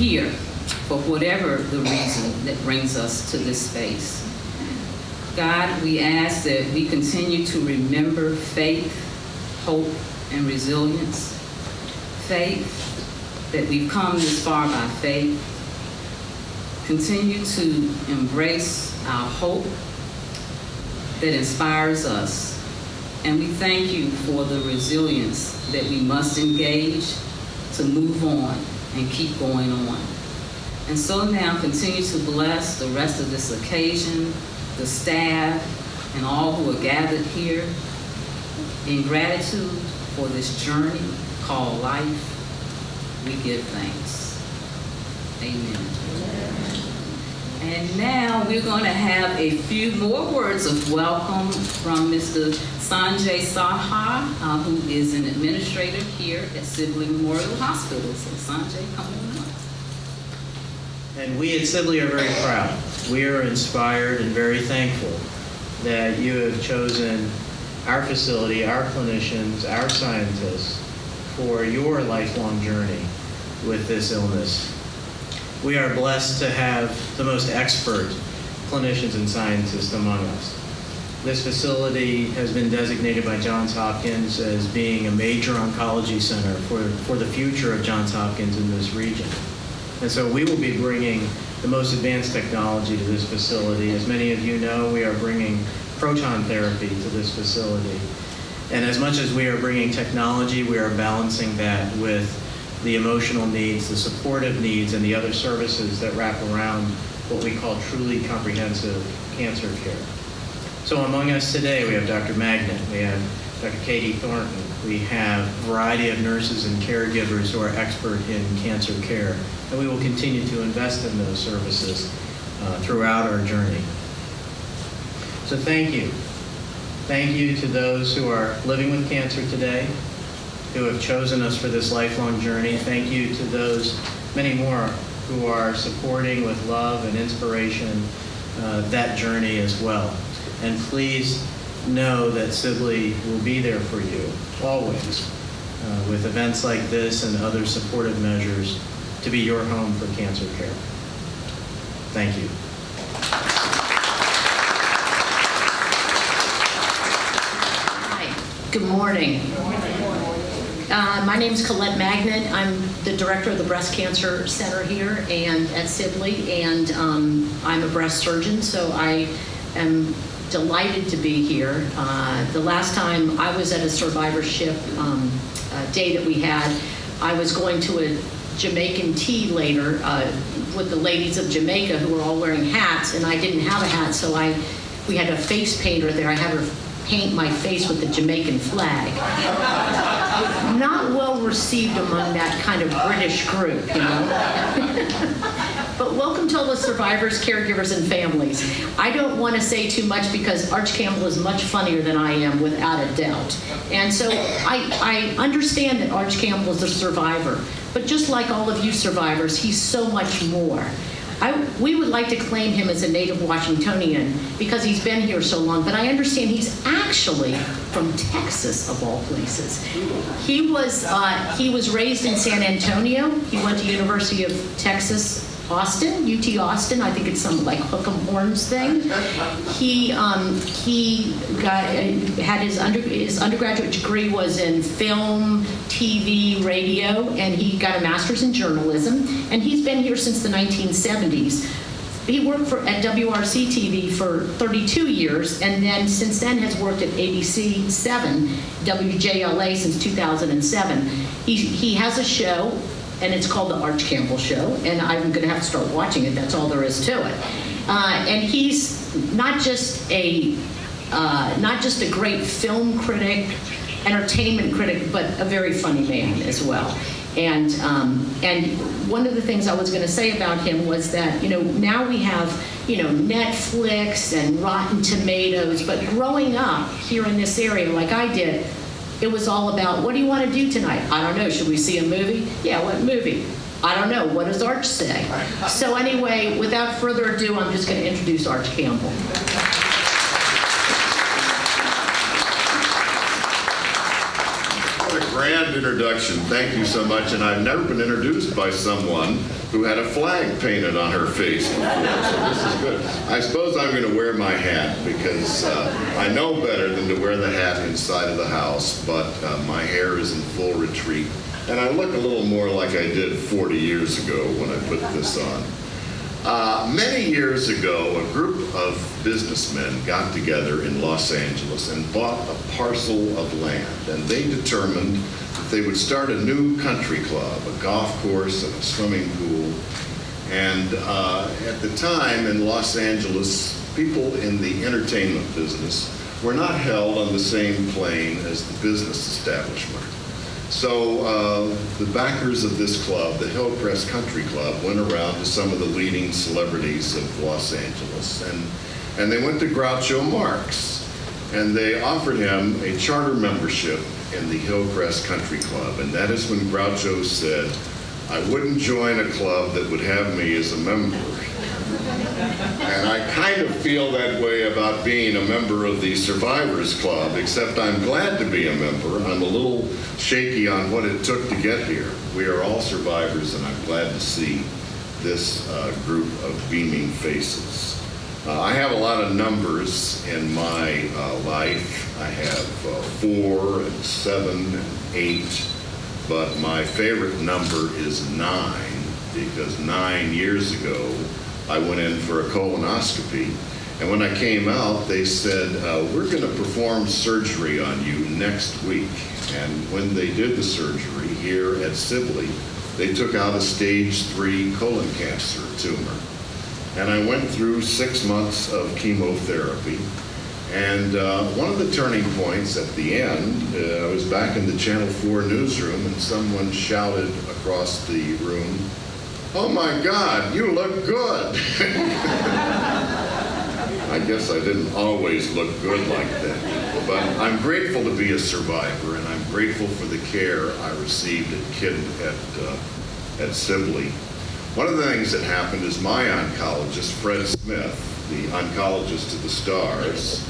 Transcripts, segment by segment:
here for whatever the reason that brings us to this space. God, we ask that we continue to remember faith, hope, and resilience. Faith, that we've come this far by faith. Continue to embrace our hope that inspires us. And we thank you for the resilience that we must engage to move on and keep going on. And so now continue to bless the rest of this occasion, the staff, and all who are gathered here in gratitude for this journey called life. We give thanks. Amen. And now we're going to have a few more words of welcome from Mr. Sanjay Saha, who is an administrator here at Sibley Memorial Hospital. So Sanjay, come on up. And we at Sibley are very proud. We are inspired and very thankful that you have chosen our facility, our clinicians, our scientists for your lifelong journey with this illness. We are blessed to have the most expert clinicians and scientists among us. This facility has been designated by Johns Hopkins as being a major oncology center for the future of Johns Hopkins in this region. And so we will be bringing the most advanced technology to this facility. As many of you know, we are bringing proton therapy to this facility. And as much as we are bringing technology, we are balancing that with the emotional needs, the supportive needs, and the other services that wrap around what we call truly comprehensive cancer care. So among us today, we have Dr. Magnant, we have Dr. Katie Thornton, we have a variety of nurses and caregivers who are expert in cancer care, and we will continue to invest in those services throughout our journey. So thank you. Thank you to those who are living with cancer today, who have chosen us for this lifelong journey. Thank you to those, many more, who are supporting with love and inspiration that journey as well. And please know that Sibley will be there for you, always, with events like this and other supportive measures to be your home for cancer care. Thank you. Hi, good morning. My name is Colette Magnant. I'm the director of the Breast Cancer Center here and at Sibley, and I'm a breast surgeon, so I am delighted to be here. The last time I was at a survivorship day that we had, I was going to a Jamaican tea later with the ladies of Jamaica who were all wearing hats, and I didn't have a hat, so we had a face painter there. I had her paint my face with the Jamaican flag. Not well received among that kind of British group, you know. But welcome to all the survivors, caregivers, and families. I don't want to say too much because Arch Campbell is much funnier than I am, without a doubt. And so I understand that Arch Campbell is a survivor, but just like all of you survivors, he's so much more. We would like to claim him as a native Washingtonian because he's been here so long, but I understand he's actually from Texas, of all places. He was raised in San Antonio. He went to University of Texas, Austin, UT Austin. I think it's some like hook 'em horns thing. He had his undergraduate degree was in film, TV, radio, and he got a master's in journalism. And he's been here since the 1970s. He worked at WRC TV for 32 years, and then since then has worked at ABC 7, WJLA since 2007. He has a show, and it's called The Arch Campbell Show, and I'm going to have to start watching it. That's all there is to it. And he's not just a great film critic, entertainment critic, but a very funny man as well. And one of the things I was going to say about him was that, now we have, Netflix and Rotten Tomatoes, but growing up here in this area like I did, it was all about, what do you want to do tonight? I don't know. Should we see a movie? Yeah, what movie? I don't know. What does Arch say? So anyway, without further ado, I'm just going to introduce Arch Campbell. What a grand introduction. Thank you so much. And I've never been introduced by someone who had a flag painted on her face before, so this is good. I suppose I'm going to wear my hat because I know better than to wear the hat inside of the house, but my hair is in full retreat, and I look a little more like I did 40 years ago when I put this on. Many years ago, a group of businessmen got together in Los Angeles and bought a parcel of land, and they determined that they would start a new country club, a golf course and a swimming pool. And at the time in Los Angeles, people in the entertainment business were not held on the same plane as the business establishment. So the backers of this club, the Hillcrest Country Club, went around to some of the leading celebrities of Los Angeles, and they went to Groucho Marx, and they offered him a charter membership in the Hillcrest Country Club, and that is when Groucho said, "I wouldn't join a club that would have me as a member." And I kind of feel that way about being a member of the Survivors Club, except I'm glad to be a member. I'm a little shaky on what it took to get here. We are all survivors, and I'm glad to see this group of beaming faces. I have a lot of numbers in my life. I have 4 and 7 and 8, but my favorite number is 9, because 9 years ago, I went in for a colonoscopy, and when I came out, they said, we're going to perform surgery on you next week. And when they did the surgery here at Sibley, they took out a stage 3 colon cancer tumor. And I went through 6 months of chemotherapy. And one of the turning points at the end, I was back in the Channel 4 newsroom, and someone shouted across the room, "Oh my God, you look good." I guess I didn't always look good like that, but I'm grateful to be a survivor, and I'm grateful for the care I received at Sibley. One of the things that happened is my oncologist, Fred Smith, the oncologist of the stars,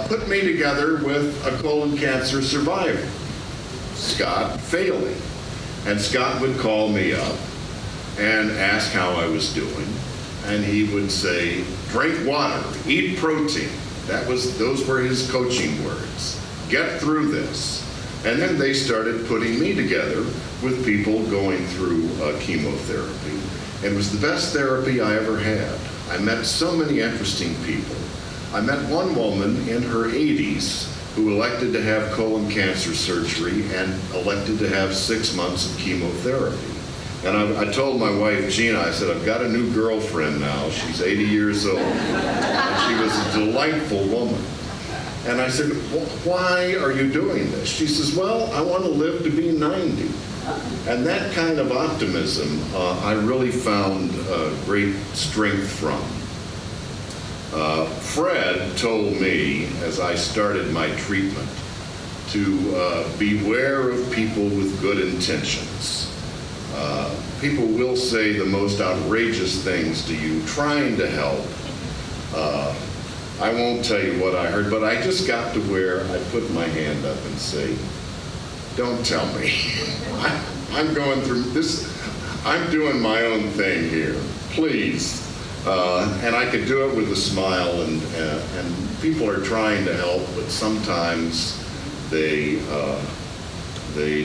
put me together with a colon cancer survivor, Scott Faley. And Scott would call me up and ask how I was doing, and he would say, "Drink water, eat protein." Those were his coaching words. Get through this. And then they started putting me together with people going through chemotherapy. It was the best therapy I ever had. I met so many interesting people. I met one woman in her 80s who elected to have colon cancer surgery and elected to have 6 months of chemotherapy. And I told my wife, Gina, I said, "I've got a new girlfriend now. She's 80 years old." And she was a delightful woman. And I said, "Why are you doing this?" She says, "Well, I want to live to be 90. And that kind of optimism, I really found great strength from. Fred told me, as I started my treatment, to beware of people with good intentions. People will say the most outrageous things to you, trying to help. I won't tell you what I heard, but I just got to where I put my hand up and say, "Don't tell me. I'm going through this. I'm doing my own thing here. Please." And I could do it with a smile, and people are trying to help, but sometimes they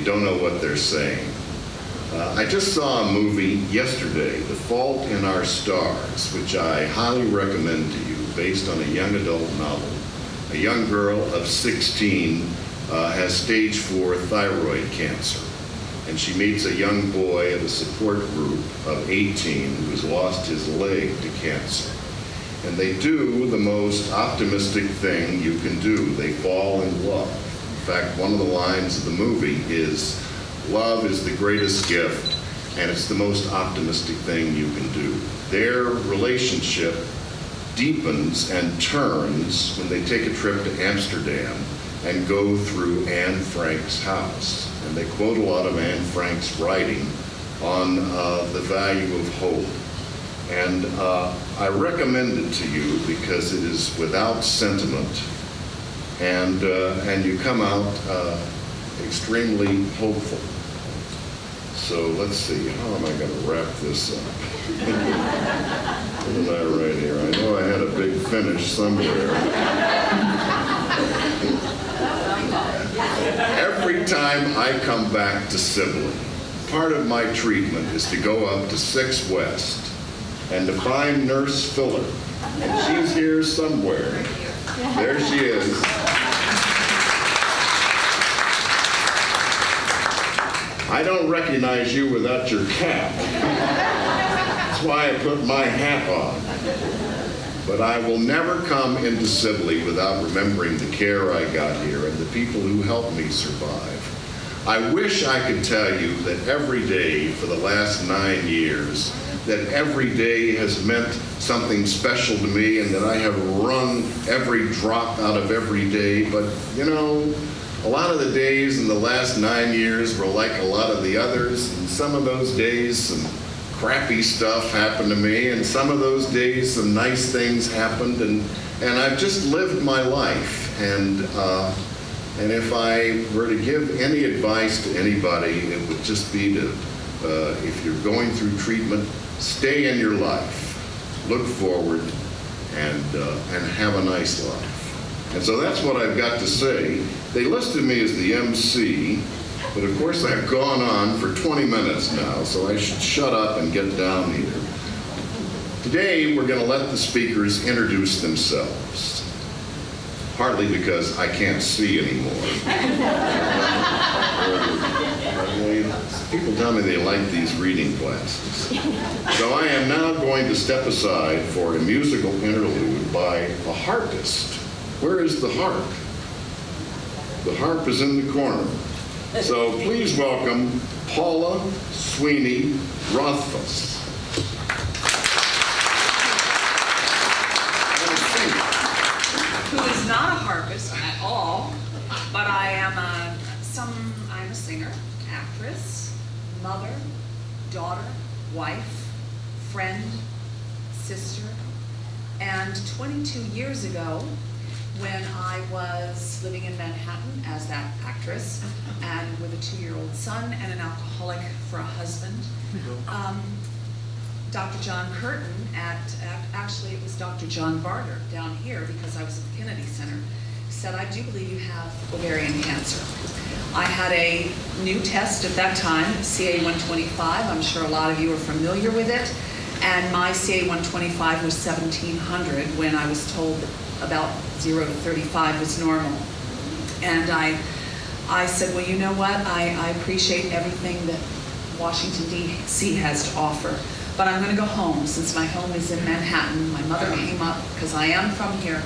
don't know what they're saying. I just saw a movie yesterday, The Fault in Our Stars, which I highly recommend to you, based on a young adult novel. A young girl of 16 has stage 4 thyroid cancer, and she meets a young boy at a support group of 18 who has lost his leg to cancer. And they do the most optimistic thing you can do. They fall in love. In fact, one of the lines of the movie is, "Love is the greatest gift, and it's the most optimistic thing you can do." Their relationship deepens and turns when they take a trip to Amsterdam and go through Anne Frank's house. And they quote a lot of Anne Frank's writing on the value of hope. And I recommend it to you because it is without sentiment, and you come out extremely hopeful. So let's see, how am I going to wrap this up? What did I write here? I know I had a big finish somewhere. Every time I come back to Sibley, part of my treatment is to go up to 6 West and to find Nurse Filler. And she's here somewhere. There she is. I don't recognize you without your cap. That's why I put my hat on. But I will never come into Sibley without remembering the care I got here and the people who helped me survive. I wish I could tell you that every day for the last 9 years, that every day has meant something special to me and that I have wrung every drop out of every day. But, you know, a lot of the days in the last 9 years were like a lot of the others. And some of those days, some crappy stuff happened to me. And some of those days, some nice things happened. And I've just lived my life. And if I were to give any advice to anybody, it would just be to, if you're going through treatment, stay in your life, look forward, and have a nice life. And so that's what I've got to say. They listed me as the MC, but of course I've gone on for 20 minutes now, so I should shut up and get down here. Today we're going to let the speakers introduce themselves, partly because I can't see anymore. People tell me they like these reading glasses. So I am now going to step aside for a musical interlude by a harpist. Where is the harp? The harp is in the corner. So please welcome Paula Sweeney Rothfuss. Who is not a harpist at all, but I am I'm a singer, actress, mother, daughter, wife, friend, sister, and 22 years ago, when I was living in Manhattan as that actress and with a 2-year-old son and an alcoholic for a husband, Dr. John Curtin actually it was Dr. John Barter down here because I was at the Kennedy Center, said, I do believe you have ovarian cancer. I had a new test at that time, CA-125. I'm sure a lot of you are familiar with it. And my CA-125 was 1,700 when I was told about 0 to 35 was normal. And I said, well, you know what? I appreciate everything that Washington, D.C. has to offer. But I'm going to go home since my home is in Manhattan. My mother came up because I am from here.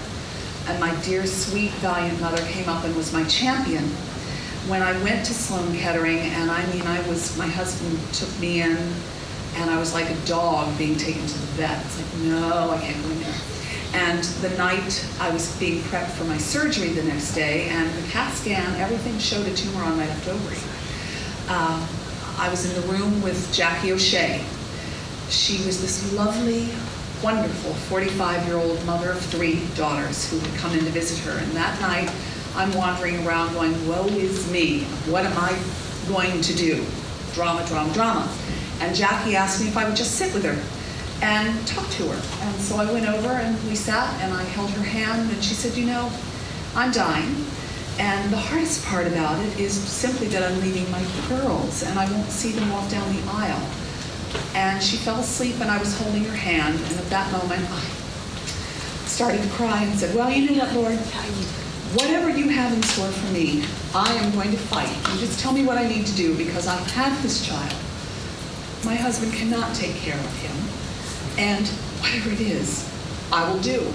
And my dear, sweet, valiant mother came up and was my champion when I went to Sloan Kettering. And I mean, my husband took me in and I was like a dog being taken to the vet. It's like, no, I can't go in there. And the night I was being prepped for my surgery the next day, and the CAT scan, everything showed a tumor on my left ovary. I was in the room with Jackie O'Shea. She was this lovely, wonderful 45-year-old mother of 3 daughters who had come in to visit her. And that night, I'm wandering around going, woe is me. What am I going to do? Drama, drama, drama. And Jackie asked me if I would just sit with her and talk to her. And so I went over and we sat and I held her hand and she said, you know, I'm dying. And the hardest part about it is simply that I'm leaving my pearls and I won't see them walk down the aisle. And she fell asleep and I was holding her hand. And at that moment, I started to cry and said, well, you know what, Lord? Whatever you have in store for me, I am going to fight. You just tell me what I need to do because I have this child. My husband cannot take care of him. And whatever it is, I will do.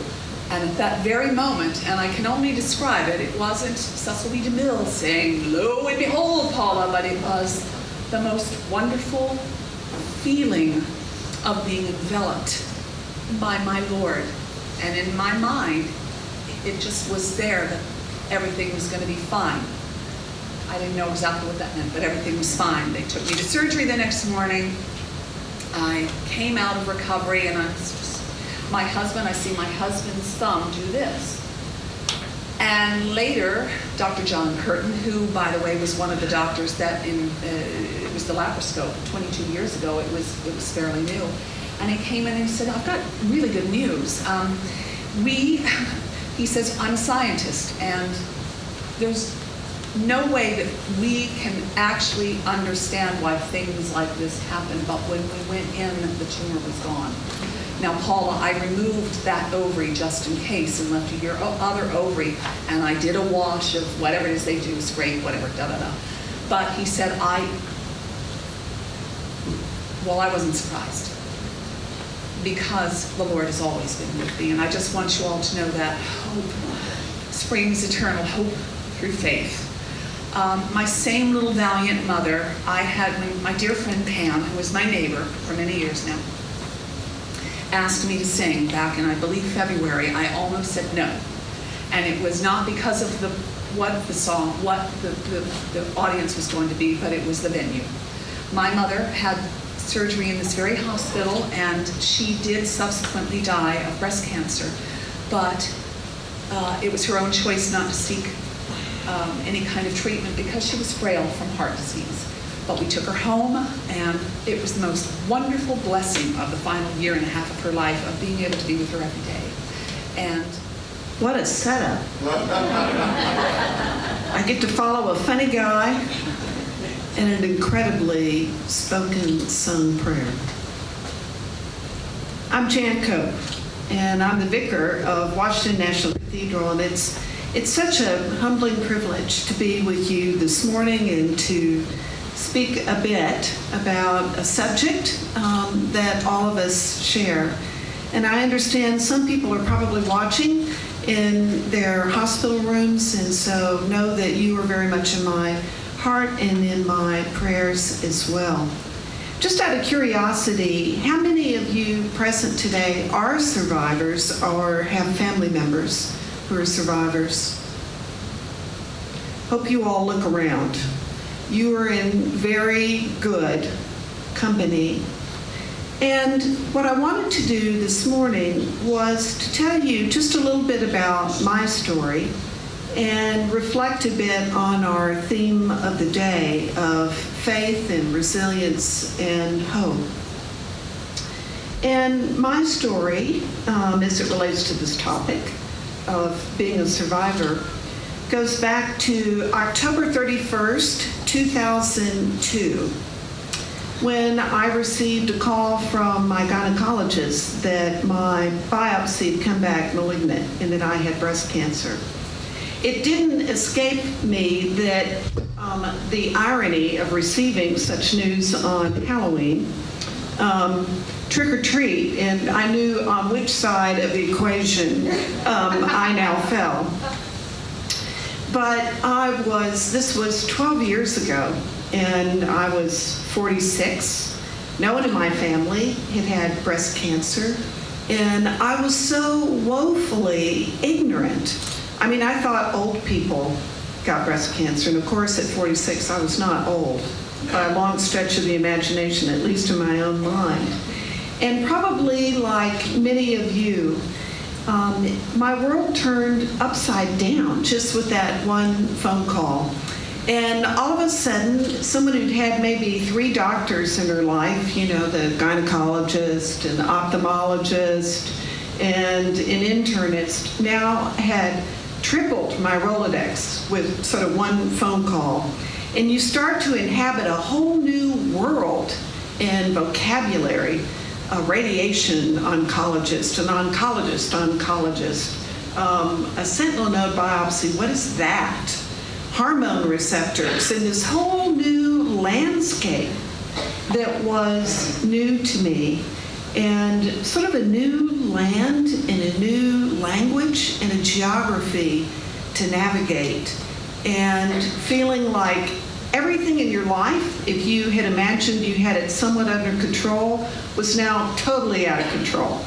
And at that very moment, and I can only describe it, it wasn't Cecil B. DeMille saying, lo and behold, Paula, but it was the most wonderful feeling of being enveloped by my Lord. And in my mind, it just was there that everything was going to be fine. I didn't know exactly what that meant, but everything was fine. They took me to surgery the next morning. I came out of recovery and I see my husband's thumb do this. And later, Dr. John Curtin, who, by the way, was one of the doctors that it was used the laparoscope 22 years ago. It was fairly new. And he came in and he said, I've got really good news. He says, I'm a scientist, and there's no way that we can actually understand why things like this happen, but when we went in, the tumor was gone. Now, Paula, I removed that ovary just in case and left your other ovary, and I did a wash of whatever it is they do, scrape, whatever, da-da-da. But he said, I wasn't surprised, because the Lord has always been with me, and I just want you all to know that hope springs eternal, hope through faith. My same little valiant mother, I had when my dear friend Pam, who was my neighbor for many years now, asked me to sing back in, I believe, February. I almost said no. And it was not because of what the audience was going to be, but it was the venue. My mother had surgery in this very hospital, and she did subsequently die of breast cancer. But it was her own choice not to seek any kind of treatment because she was frail from heart disease. But we took her home, and it was the most wonderful blessing of the final year and a half of her life, of being able to be with her every day. And what a setup. I get to follow a funny guy and an incredibly spoken sung prayer. I'm Jan Cope, and I'm the vicar of Washington National Cathedral, and it's such a humbling privilege to be with you this morning and to speak a bit about a subject that all of us share. And I understand some people are probably watching in their hospital rooms, and so know that you are very much in my heart and in my prayers as well. Just out of curiosity, how many of you present today are survivors or have family members who are survivors? Hope you all look around. You are in very good company. And what I wanted to do this morning was to tell you just a little bit about my story and reflect a bit on our theme of the day of faith and resilience and hope. And my story, as it relates to this topic of being a survivor, goes back to October 31st, 2002, when I received a call from my gynecologist that my biopsy had come back malignant and that I had breast cancer. It didn't escape me that the irony of receiving such news on Halloween, trick or treat, and I knew on which side of the equation I now fell. But this was 12 years ago, and I was 46. No one in my family had had breast cancer, and I was so woefully ignorant. I mean, I thought old people got breast cancer, and of course at 46 I was not old by a long stretch of the imagination, at least in my own mind. And probably like many of you, my world turned upside down just with that one phone call. And all of a sudden, someone who'd had maybe 3 doctors in her life, you know, the gynecologist, an ophthalmologist, and an internist, now had tripled my Rolodex with sort of one phone call. And you start to inhabit a whole new world in vocabulary. A radiation oncologist, an oncologist, a sentinel node biopsy, what is that? Hormone receptors, and this whole new landscape that was new to me, and sort of a new land and a new language and a geography to navigate, and feeling like everything in your life, if you had imagined you had it somewhat under control, was now totally out of control.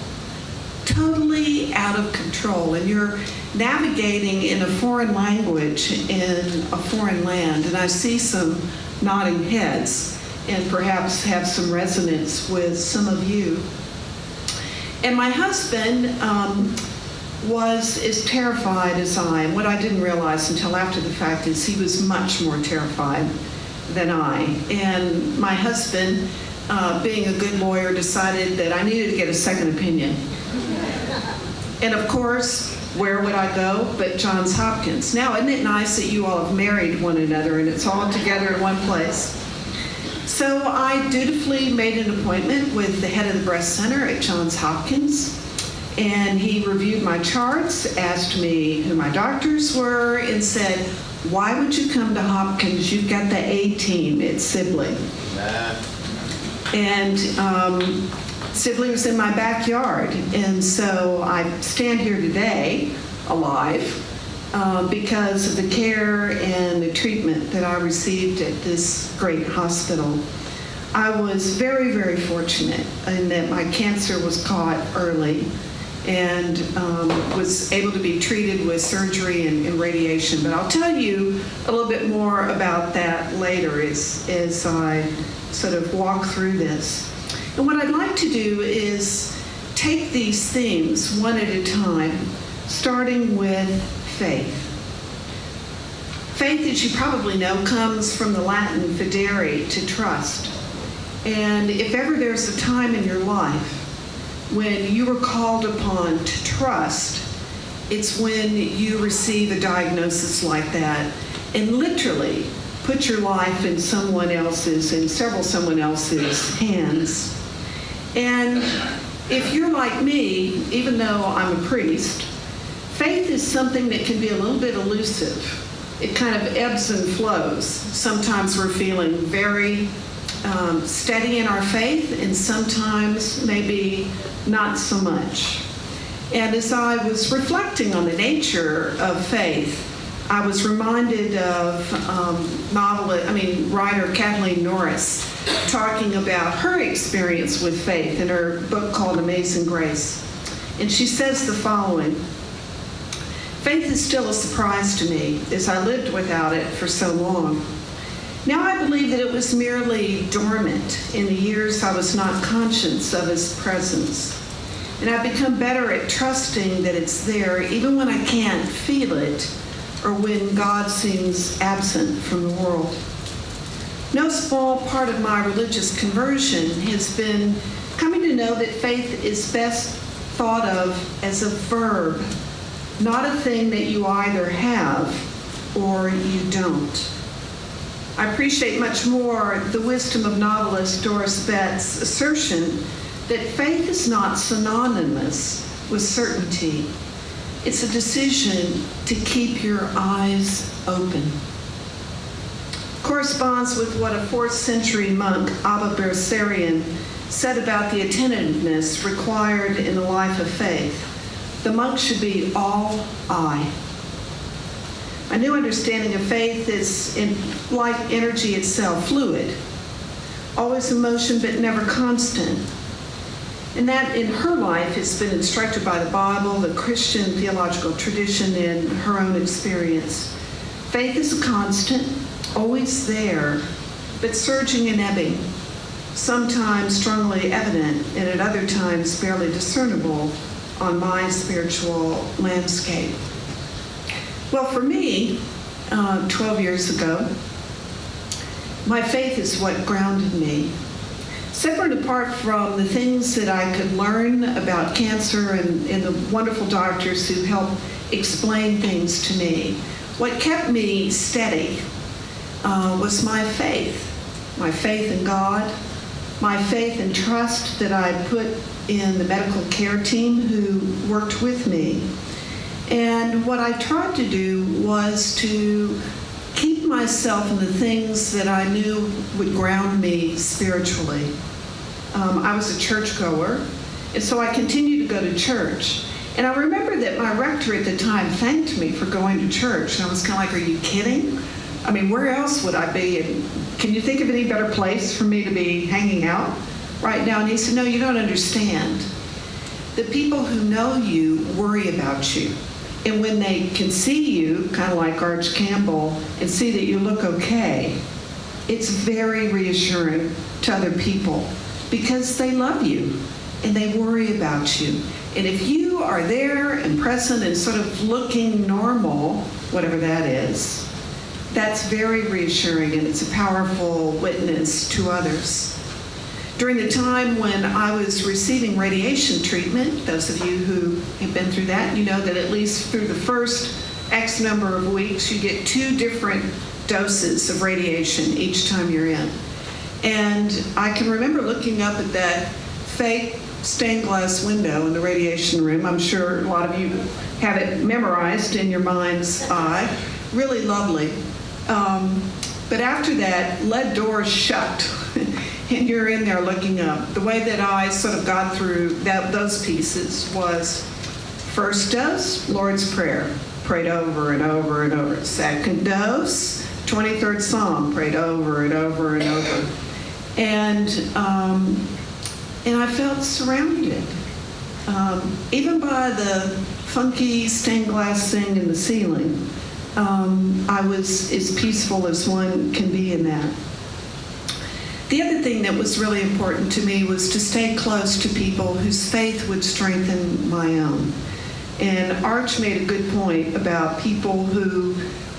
Totally out of control. And you're navigating in a foreign language in a foreign land. And I see some nodding heads and perhaps have some resonance with some of you. And my husband was as terrified as I am. What I didn't realize until after the fact is he was much more terrified than I. And my husband, being a good lawyer, decided that I needed to get a second opinion. And of course, where would I go but Johns Hopkins? Now, isn't it nice that you all have married one another and it's all together in one place? So I dutifully made an appointment with the head of the breast center at Johns Hopkins, and he reviewed my charts, asked me who my doctors were, and said, "Why would you come to Hopkins? You've got the A team at Sibley." And Sibley was in my backyard, and so I stand here today alive because of the care and the treatment that I received at this great hospital. I was very, very fortunate in that my cancer was caught early and was able to be treated with surgery and radiation. But I'll tell you a little bit more about that later as I sort of walk through this. And what I'd like to do is take these themes one at a time, starting with faith. Faith, as you probably know, comes from the Latin fidere, to trust. And if ever there's a time in your life when you are called upon to trust, it's when you receive a diagnosis like that and literally put your life in someone else's, in someone else's hands. And if you're like me, even though I'm a priest, faith is something that can be a little bit elusive. It kind of ebbs and flows. Sometimes we're feeling very steady in our faith, and sometimes maybe not so much. And as I was reflecting on the nature of faith, I was reminded of writer Kathleen Norris talking about her experience with faith in her book called Amazing Grace. And she says the following: "Faith is still a surprise to me, as I lived without it for so long. Now I believe that it was merely dormant in the years I was not conscious of its presence. And I've become better at trusting that it's there even when I can't feel it or when God seems absent from the world. No small part of my religious conversion has been coming to know that faith is best thought of as a verb, not a thing that you either have or you don't. I appreciate much more the wisdom of novelist Doris Bett's assertion that faith is not synonymous with certainty. It's a decision to keep your eyes open." Corresponds with what a 4th century monk, Abba Berserian, said about the attentiveness required in the life of faith. The monk should be all eye. A new understanding of faith is, like energy itself, fluid, always in motion but never constant. And that in her life has been instructed by the Bible, the Christian theological tradition, and her own experience. Faith is a constant, always there, but surging and ebbing, sometimes strongly evident and at other times barely discernible on my spiritual landscape. Well, for me, 12 years ago, my faith is what grounded me. Separate and apart from the things that I could learn about cancer and the wonderful doctors who helped explain things to me, what kept me steady was my faith in God, my faith and trust that I put in the medical care team who worked with me. And what I tried to do was to keep myself in the things that I knew would ground me spiritually. I was a churchgoer, and so I continued to go to church. And I remember that my rector at the time thanked me for going to church. And I was kind of like, "Are you kidding? I mean, where else would I be? And can you think of any better place for me to be hanging out right now?" And he said, "No, you don't understand. The people who know you worry about you. And when they can see you, kind of like Arch Campbell, and see that you look okay, it's very reassuring to other people because they love you and they worry about you. And if you are there and present and sort of looking normal, whatever that is, That's very reassuring, and it's a powerful witness to others. During the time when I was receiving radiation treatment, those of you who have been through that, you know that at least through the first X number of weeks, you get 2 different doses of radiation each time you're in. And I can remember looking up at that fake stained glass window in the radiation room. I'm sure a lot of you have it memorized in your mind's eye. Really lovely. But after that, lead doors shut, and you're in there looking up. The way that I sort of got through those pieces was first dose, Lord's Prayer, prayed over and over and over. Second dose, 23rd Psalm, prayed over and over and over. And I felt surrounded, even by the funky stained glass thing in the ceiling. I was as peaceful as one can be in that. The other thing that was really important to me was to stay close to people whose faith would strengthen my own. And Arch made a good point about people who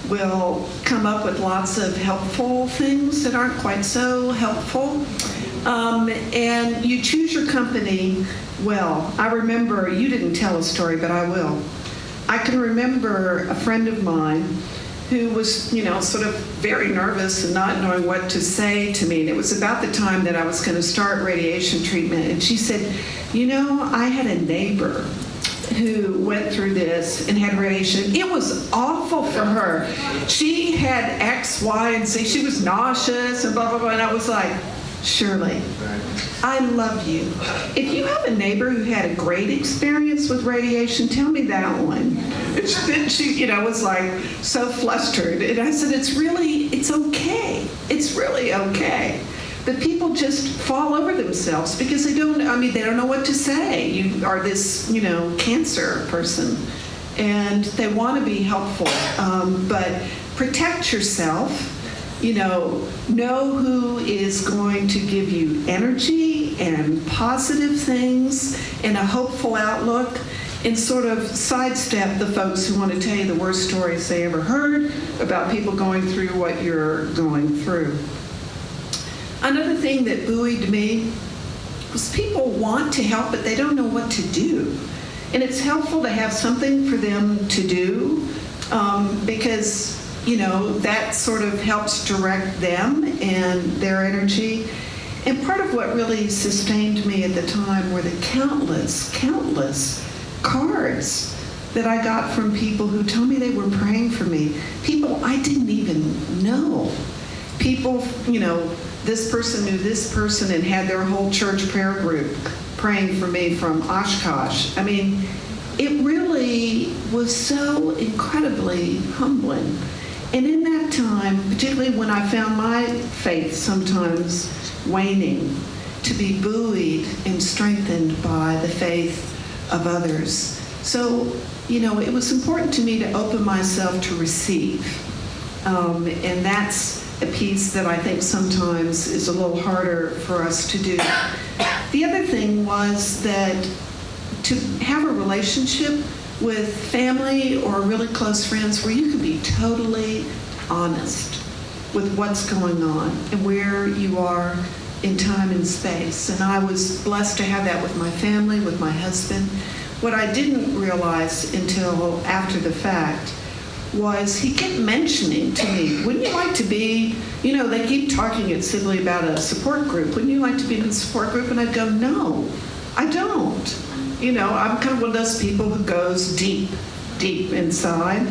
will come up with lots of helpful things that aren't quite so helpful. And you choose your company well. I remember, you didn't tell a story, but I will. I can remember a friend of mine who was, sort of very nervous and not knowing what to say to me. And it was about the time that I was going to start radiation treatment. And she said, I had a neighbor who went through this and had radiation. It was awful for her. She had X, Y, and Z. She was nauseous and blah, blah, blah. And I was like, Shirley, I love you. If you have a neighbor who had a great experience with radiation, tell me that one. And she was like so flustered. And I said, it's okay. It's really okay. But people just fall over themselves because they don't know what to say. You are this, cancer person, and they want to be helpful, but protect yourself. Know who is going to give you energy and positive things and a hopeful outlook, and sort of sidestep the folks who want to tell you the worst stories they ever heard about people going through what you're going through. Another thing that buoyed me was people want to help, but they don't know what to do. And it's helpful to have something for them to do because that sort of helps direct them and their energy. And part of what really sustained me at the time were the countless cards that I got from people who told me they were praying for me. People I didn't even know. People, this person knew this person and had their whole church prayer group praying for me from Oshkosh. It really was so incredibly humbling. And in that time, particularly when I found my faith sometimes waning, to be buoyed and strengthened by the faith of others. So, it was important to me to open myself to receive. And that's a piece that I think sometimes is a little harder for us to do. The other thing was that to have a relationship with family or really close friends where you can be totally honest with what's going on and where you are in time and space. And I was blessed to have that with my family, with my husband. What I didn't realize until after the fact was he kept mentioning to me, wouldn't you like to be, they keep talking at Sibley about a support group. Wouldn't you like to be in a support group? And I'd go, no, I don't. I'm kind of one of those people who goes deep inside.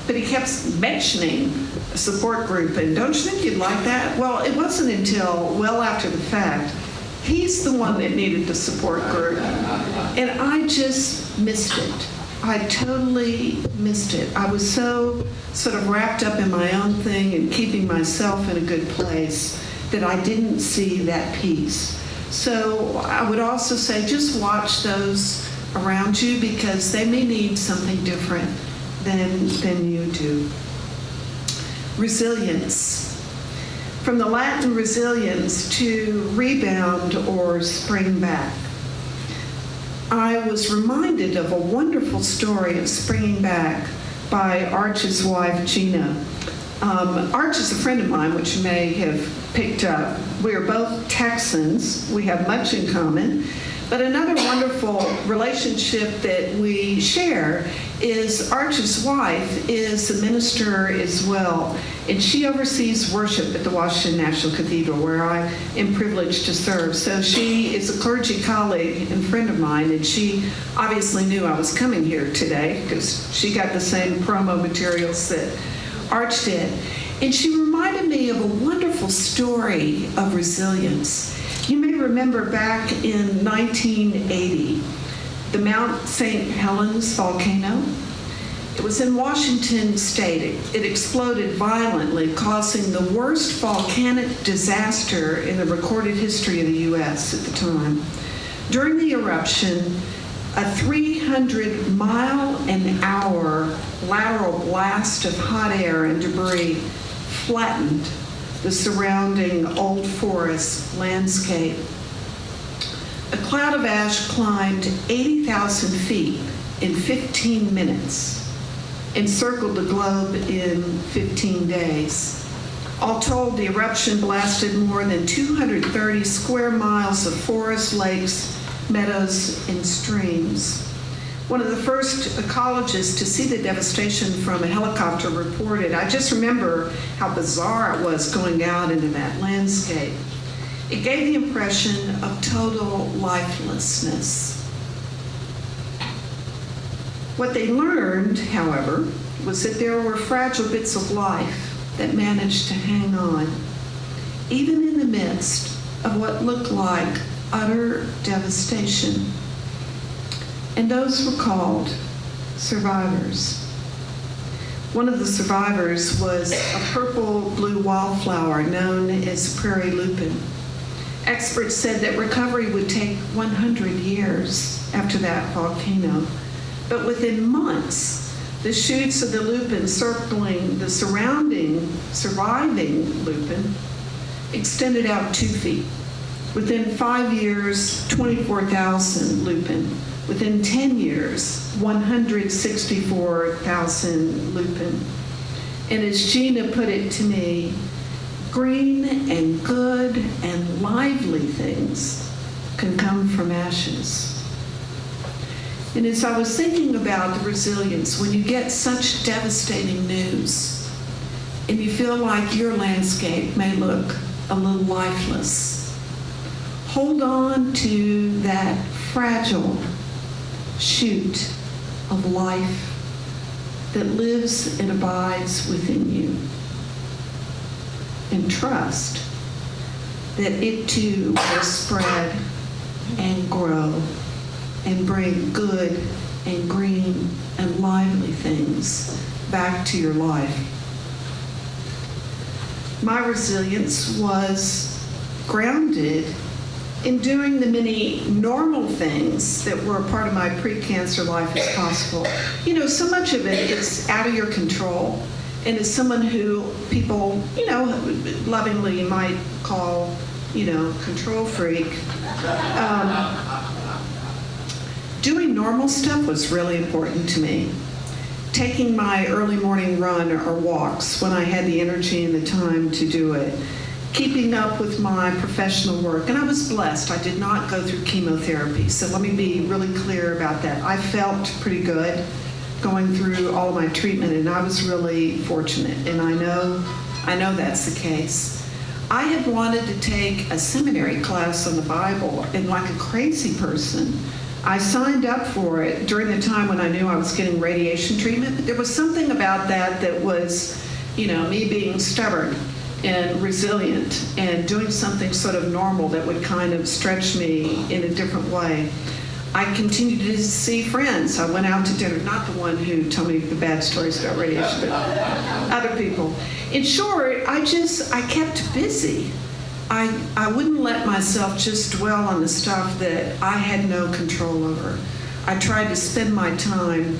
But he kept mentioning a support group, and don't you think you'd like that? Well, it wasn't until well after the fact. He's the one that needed the support group. And I just missed it. I totally missed it. I was so sort of wrapped up in my own thing and keeping myself in a good place that I didn't see that piece. So I would also say just watch those around you because they may need something different than you do. Resilience. From the Latin resilience, to rebound or spring back. I was reminded of a wonderful story of springing back by Arch's wife, Gina, Arch is a friend of mine, which you may have picked up. We are both Texans. We have much in common. But another wonderful relationship that we share is Arch's wife is a minister as well, and she oversees worship at the Washington National Cathedral, where I am privileged to serve. So she is a clergy colleague and friend of mine, and she obviously knew I was coming here today because she got the same promo materials that Arch did. And she reminded me of a wonderful story of resilience. You may remember back in 1980, the Mount St. Helens volcano. It was in Washington state. It exploded violently, causing the worst volcanic disaster in the recorded history of the U.S. at the time. During the eruption, a 300-mile-an-hour lateral blast of hot air and debris flattened the surrounding old forest landscape. A cloud of ash climbed 80,000 feet in 15 minutes, encircled the globe in 15 days. All told, the eruption blasted more than 230 square miles of forest, lakes, meadows, and streams. One of the first ecologists to see the devastation from a helicopter reported, I just remember how bizarre it was going out into that landscape. It gave the impression of total lifelessness. What they learned, however, was that there were fragile bits of life that managed to hang on, even in the midst of what looked like utter devastation. And those were called survivors. One of the survivors was a purple-blue wildflower known as prairie lupin. Experts said that recovery would take 100 years after that volcano, but within months, the shoots of the lupin circling the surrounding, surviving lupin extended out 2 feet. Within 5 years, 24,000 lupin. Within 10 years, 164,000 lupin. And as Gina put it to me, green and good and lively things can come from ashes. And as I was thinking about the resilience, when you get such devastating news and you feel like your landscape may look a little lifeless, hold on to that fragile shoot of life that lives and abides within you, and trust that it too will spread and grow and bring good and green and lively things back to your life. My resilience was grounded in doing the many normal things that were a part of my pre-cancer life as possible. You know, so much of it is out of your control. And as someone who people, lovingly might call, control freak, doing normal stuff was really important to me. Taking my early morning run or walks when I had the energy and the time to do it. Keeping up with my professional work. And I was blessed. I did not go through chemotherapy. So let me be really clear about that. I felt pretty good going through all of my treatment, and I was really fortunate. And I know that's the case. I had wanted to take a seminary class on the Bible, and like a crazy person, I signed up for it during the time when I knew I was getting radiation treatment. But there was something about that was, me being stubborn and resilient and doing something sort of normal that would kind of stretch me in a different way. I continued to see friends. I went out to dinner, not the one who told me the bad stories about radiation, but other people. In short, I kept busy. I wouldn't let myself just dwell on the stuff that I had no control over. I tried to spend my time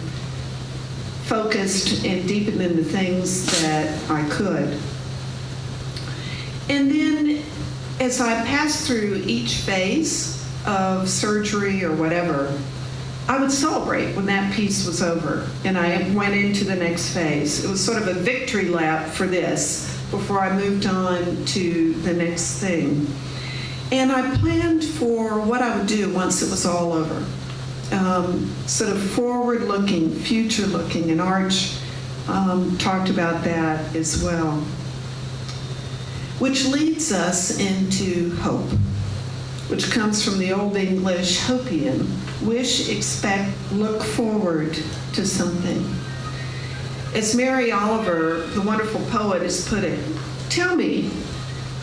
focused and deepened in the things that I could. And then as I passed through each phase of surgery or whatever, I would celebrate when that piece was over and I went into the next phase. It was sort of a victory lap for this before I moved on to the next thing. And I planned for what I would do once it was all over. Sort of forward-looking, future-looking, and Arch talked about that as well. Which leads us into hope, which comes from the Old English hopian, wish, expect, look forward to something. As Mary Oliver, the wonderful poet, has put it, tell me,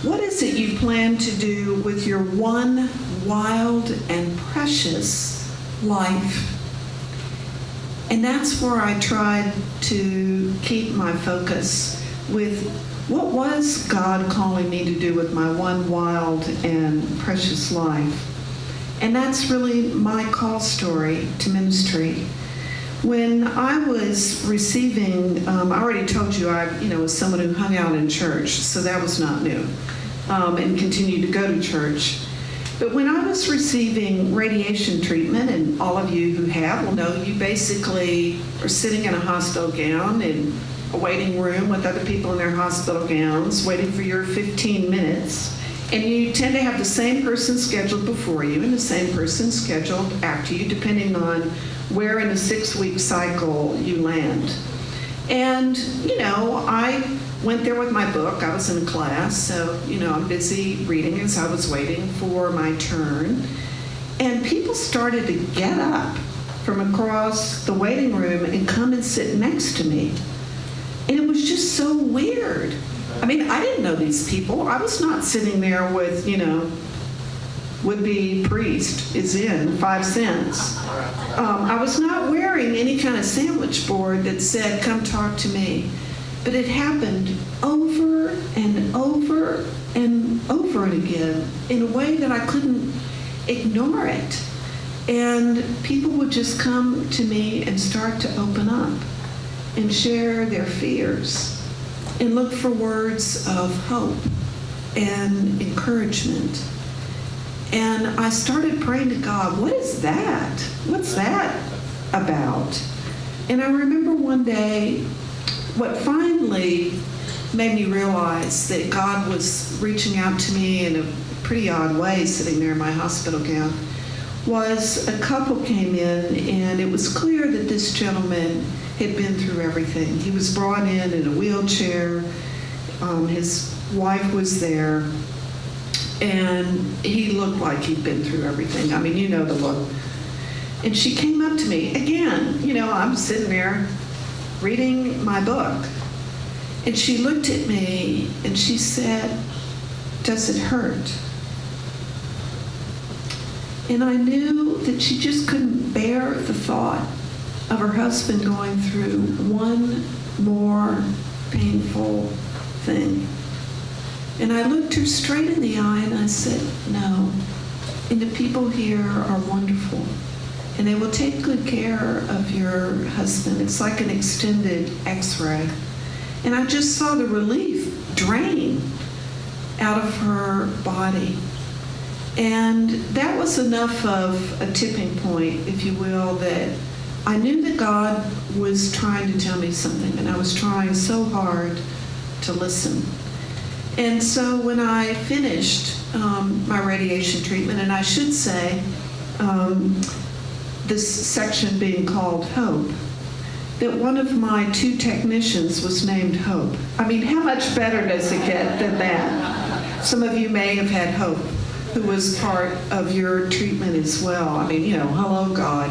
what is it you plan to do with your one wild and precious life? And that's where I tried to keep my focus with what was God calling me to do with my one wild and precious life. And that's really my call story to ministry. When I was receiving, I already told you I was someone who hung out in church, so that was not new, and continued to go to church. But when I was receiving radiation treatment, and all of you who have will know, you basically are sitting in a hospital gown in a waiting room with other people in their hospital gowns, waiting for your 15 minutes. And you tend to have the same person scheduled before you and the same person scheduled after you, depending on where in the 6-week cycle you land. And, I went there with my book. I was in class, so, I'm busy reading as I was waiting for my turn. And people started to get up from across the waiting room and come and sit next to me. And it was just so weird. I mean, I didn't know these people. I was not sitting there with, would-be priest is in 5 cents. I was not wearing any kind of sandwich board that said, come talk to me. But it happened over and over and over again in a way that I couldn't ignore it. And people would just come to me and start to open up and share their fears and look for words of hope and encouragement. And I started praying to God, what is that? What's that about? And I remember one day, what finally made me realize that God was reaching out to me in a pretty odd way, sitting there in my hospital gown, was a couple came in, and it was clear that this gentleman had been through everything. He was brought in a wheelchair. His wife was there, and he looked like he'd been through everything. I mean, you know the look. And she came up to me. Again, I'm sitting there reading my book. And she looked at me, and she said, does it hurt? And I knew that she just couldn't bear the thought of her husband going through one more painful thing. And I looked her straight in the eye and I said, no. And the people here are wonderful. And they will take good care of your husband. It's like an extended x-ray. And I just saw the relief drain out of her body. And that was enough of a tipping point, if you will, that I knew that God was trying to tell me something, and I was trying so hard to listen. And so when I finished my radiation treatment, and I should say, this section being called Hope, that one of my 2 technicians was named Hope. I mean, how much better does it get than that? Some of you may have had Hope, who was part of your treatment as well. I mean, hello, God.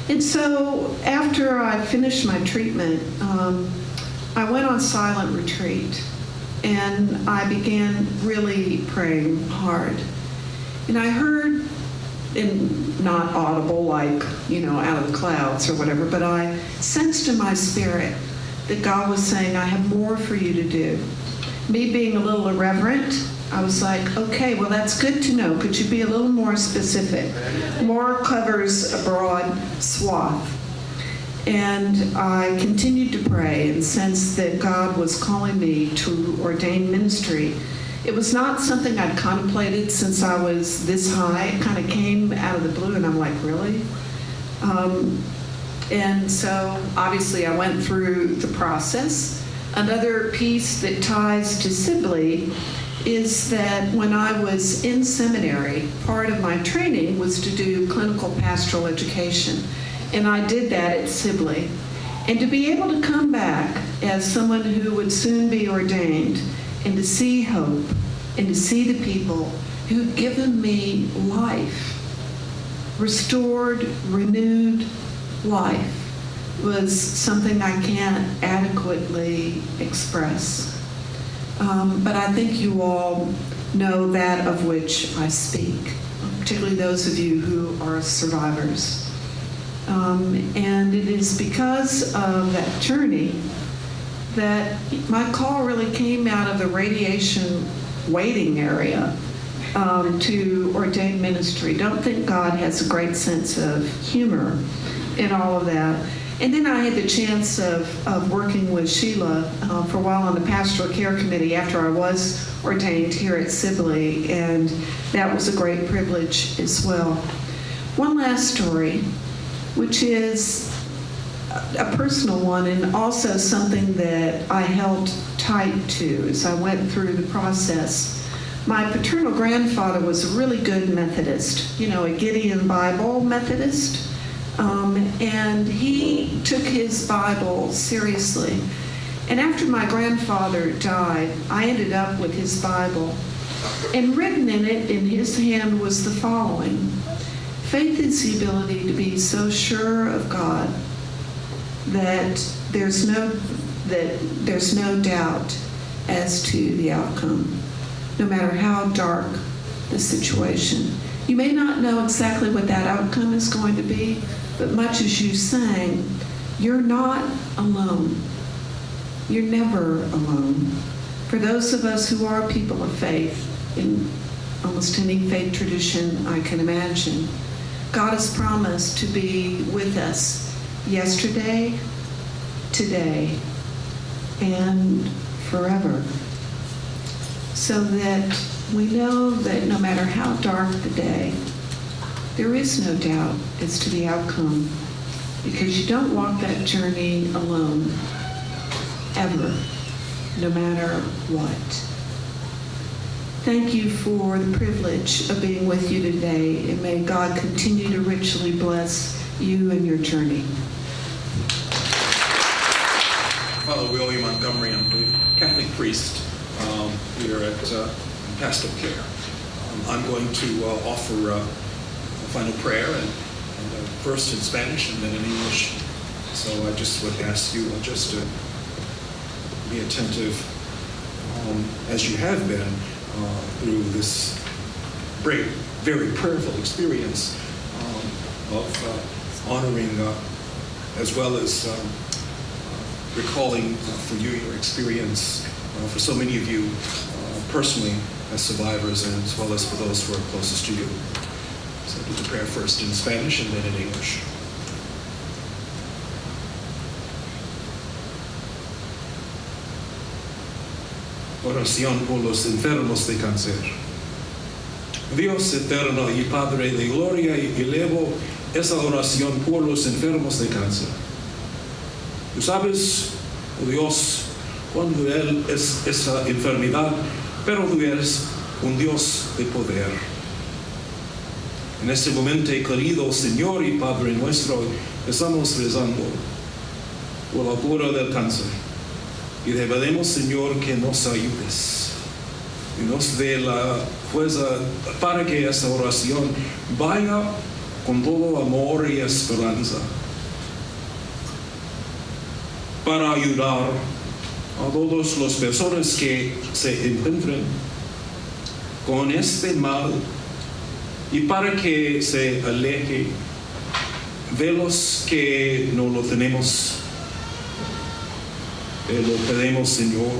And so after I finished my treatment, I went on silent retreat, and I began really praying hard. And I heard, and not audible like, out of the clouds or whatever, but I sensed in my spirit that God was saying, I have more for you to do. Me being a little irreverent, I was like, okay, well, that's good to know. Could you be a little more specific? More covers a broad swath. And I continued to pray and sensed that God was calling me to ordain ministry It was not something I'd contemplated since I was this high. It kind of came out of the blue, and I'm like, really? And so obviously I went through the process. Another piece that ties to Sibley is that when I was in seminary, part of my training was to do clinical pastoral education. And I did that at Sibley. And to be able to come back as someone who would soon be ordained and to see hope and to see the people who'd given me life, restored, renewed life, was something I can't adequately express. But I think you all know that of which I speak, particularly those of you who are survivors. And it is because of that journey that my call really came out of the radiation waiting area to ordained ministry. Don't think God has a great sense of humor in all of that. And then I had the chance of working with Sheila for a while on the pastoral care committee after I was ordained here at Sibley, and that was a great privilege as well. One last story, which is a personal one and also something that I held tight to as I went through the process. My paternal grandfather was a really good Methodist, a Gideon Bible Methodist. And he took his Bible seriously. And after my grandfather died, I ended up with his Bible. And written in it, in his hand, was the following: faith is the ability to be so sure of God that there's no doubt as to the outcome, no matter how dark the situation. You may not know exactly what that outcome is going to be, but much as you sang, you're not alone. You're never alone. For those of us who are people of faith, in almost any faith tradition I can imagine, God has promised to be with us yesterday, today, and forever. So that we know that no matter how dark the day, there is no doubt as to the outcome, because you don't walk that journey alone, ever, no matter what. Thank you for the privilege of being with you today, and may God continue to richly bless you and your journey. Father William Montgomery, I'm a Catholic priest here at Pastoral Care. I'm going to offer a final prayer, and first in Spanish and then in English. So I just would ask you just to be attentive as you have been through this great, very prayerful experience of honoring as well as recalling for you your experience for so many of you personally as survivors, and as well as for those who are closest to you. So I'll do the prayer first in Spanish and then in English. Oración por los enfermos de cáncer. Dios eterno y Padre de gloria, elevo esa oración por los enfermos de cáncer. Tú sabes, oh Dios, cuando Él es esa enfermedad, pero tú eres un Dios de poder. En este momento, querido Señor y Padre nuestro, estamos rezando por la cura del cáncer. Y te pedimos, Señor, que nos ayudes y nos dé la fuerza para que esta oración vaya con todo amor y esperanza, para ayudar a todas las personas que se encuentran con este mal y para que se aleje de los que no lo tenemos. Te lo pedimos, Señor,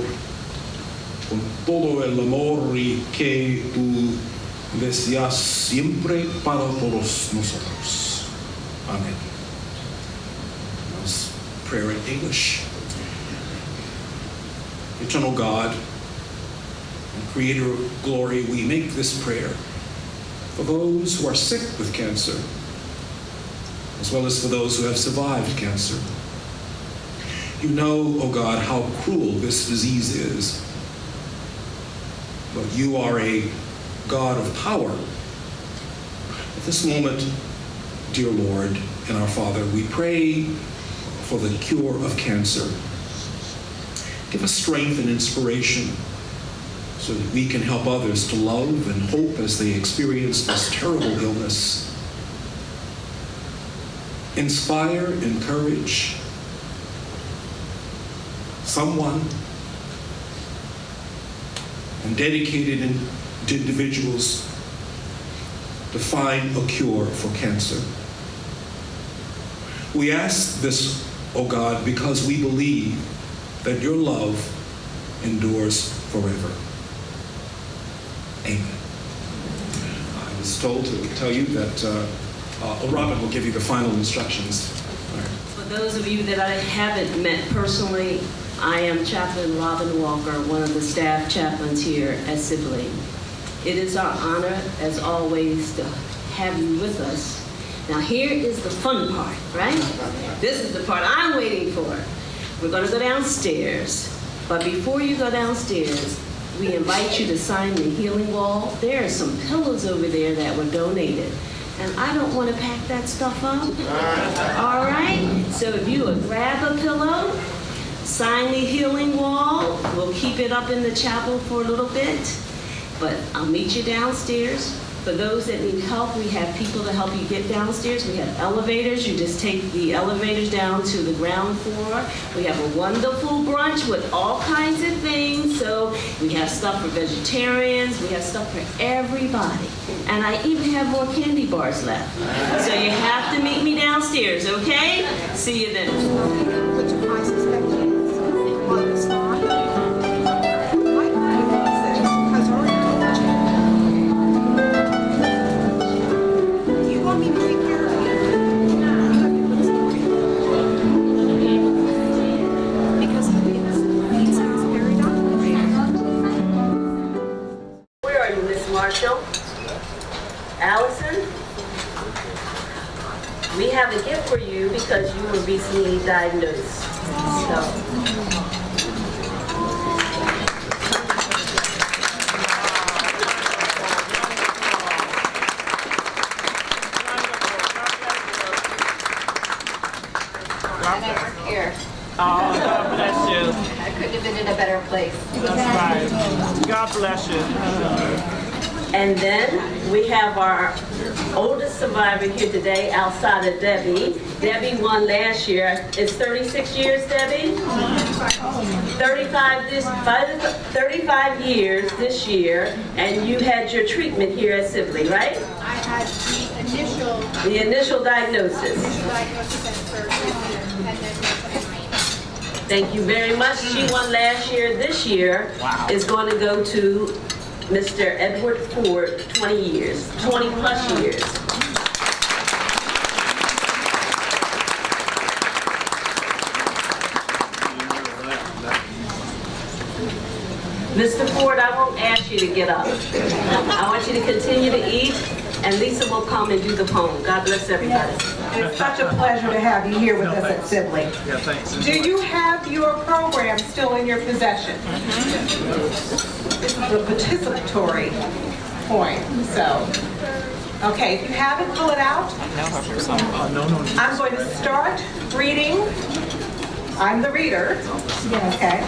con todo el amor y que tú deseas siempre para todos nosotros. Amen. Let's prayer in English. Eternal God and Creator of glory, we make this prayer for those who are sick with cancer, as well as for those who have survived cancer. You know, oh God, how cruel this disease is. But you are a God of power. At this moment, dear Lord and our Father, we pray for the cure of cancer. Give us strength and inspiration so that we can help others to love and hope as they experience this terrible illness. Inspire, encourage someone and dedicated individuals to find a cure for cancer. We ask this, O God, because we believe that your love endures forever. Amen. I was told to tell you that Robin will give you the final instructions. For those of you that I haven't met personally, I am Chaplain Robin Walker, one of the staff chaplains here at Sibley. It is our honor, as always, to have you with us. Now here is the fun part, right? This is the part I'm waiting for. We're going to go downstairs, but before you go downstairs, we invite you to sign the healing wall. There are some pillows over there that were donated, and I don't want to pack that stuff up. All right? So if you would grab a pillow, sign the healing wall. We'll keep it up in the chapel for a little bit, but I'll meet you downstairs. For those that need help, we have people to help you get downstairs. We have elevators. You just take the elevators down to the ground floor. We have a wonderful brunch with all kinds of things. So we have stuff for vegetarians. We have stuff for everybody. And I even have more candy bars left. So you have to meet me downstairs, okay? See you then. Which I suspect is on the spot. Allison, we have a gift for you because you were recently diagnosed. Here. Oh, God bless you. I couldn't have been in a better place. That's right. God bless you. And then we have our oldest survivor here today outside of Debbie. Debbie won last year. It's 36 years, Debbie? 35 years this year, and you had your treatment here at Sibley, right? I had the initial diagnosis. And surgery, and then Thank you very much. She won last year. This year is going to go to Mr. Edward Ford, 20 years, 20 plus years. Mr. Ford, I won't ask you to get up. I want you to continue to eat, and Lisa will come and do the poem. God bless everybody. It's such a pleasure to have you here with us at Sibley. Yeah, thanks. Do you have your program still in your possession? This is a participatory point, so. Okay, if you have it, pull it out. I'm going to start reading. I'm the reader. Okay.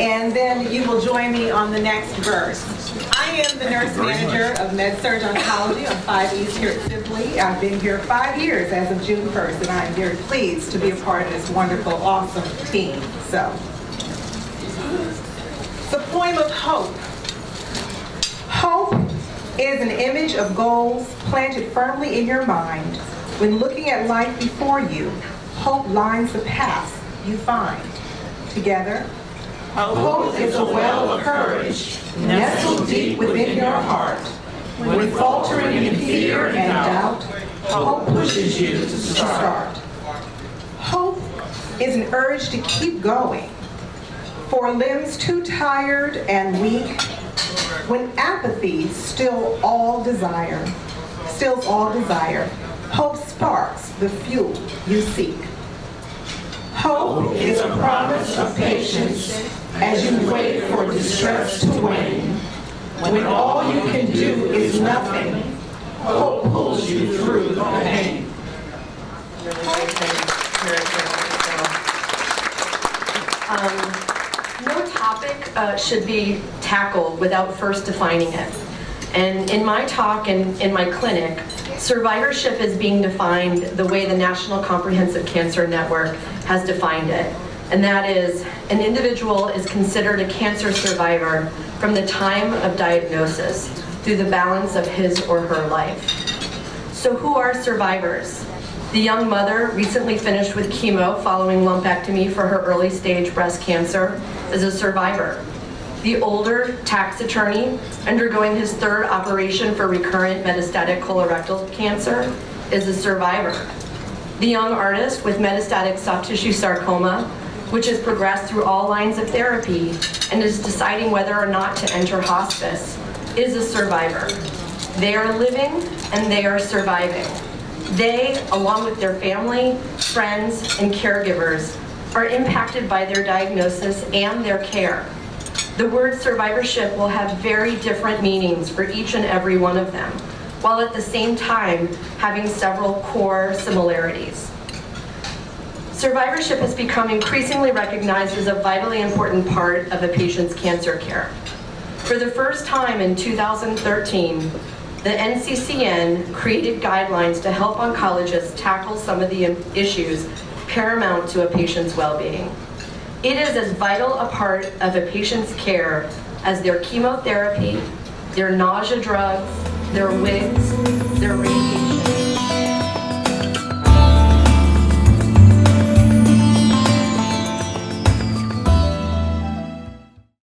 And then you will join me on the next verse. I am the nurse manager of Med-Surg Oncology on 5 East here at Sibley. I've been here 5 years as of June 1st, and I'm very pleased to be a part of this wonderful, awesome team. So, the poem of hope. Hope is an image of goals planted firmly in your mind. When looking at life before you, hope lines the path you find. Together, hope is a well of courage nestled deep within your heart. When faltering in fear and doubt, hope pushes you to start. Hope is an urge to keep going. For limbs too tired and weak, When apathy stills all desire, hope sparks the fuel you seek. Hope is a promise of patience as you wait for distress to wane. When all you can do is nothing, hope pulls you through the pain. No topic should be tackled without first defining it. And in my talk and in my clinic, survivorship is being defined the way the National Comprehensive Cancer Network has defined it. And that is, an individual is considered a cancer survivor from the time of diagnosis through the balance of his or her life. So who are survivors? The young mother recently finished with chemo following lumpectomy for her early stage breast cancer is a survivor. The older tax attorney undergoing his third operation for recurrent metastatic colorectal cancer is a survivor. The young artist with metastatic soft tissue sarcoma, which has progressed through all lines of therapy and is deciding whether or not to enter hospice, is a survivor. They are living and they are surviving. They, along with their family, friends, and caregivers, are impacted by their diagnosis and their care. The word survivorship will have very different meanings for each and every one of them, while at the same time having several core similarities. Survivorship has become increasingly recognized as a vitally important part of a patient's cancer care. For the first time in 2013, the NCCN created guidelines to help oncologists tackle some of the issues paramount to a patient's well-being. It is as vital a part of a patient's care as their chemotherapy, their nausea drugs, their wigs, their radiation.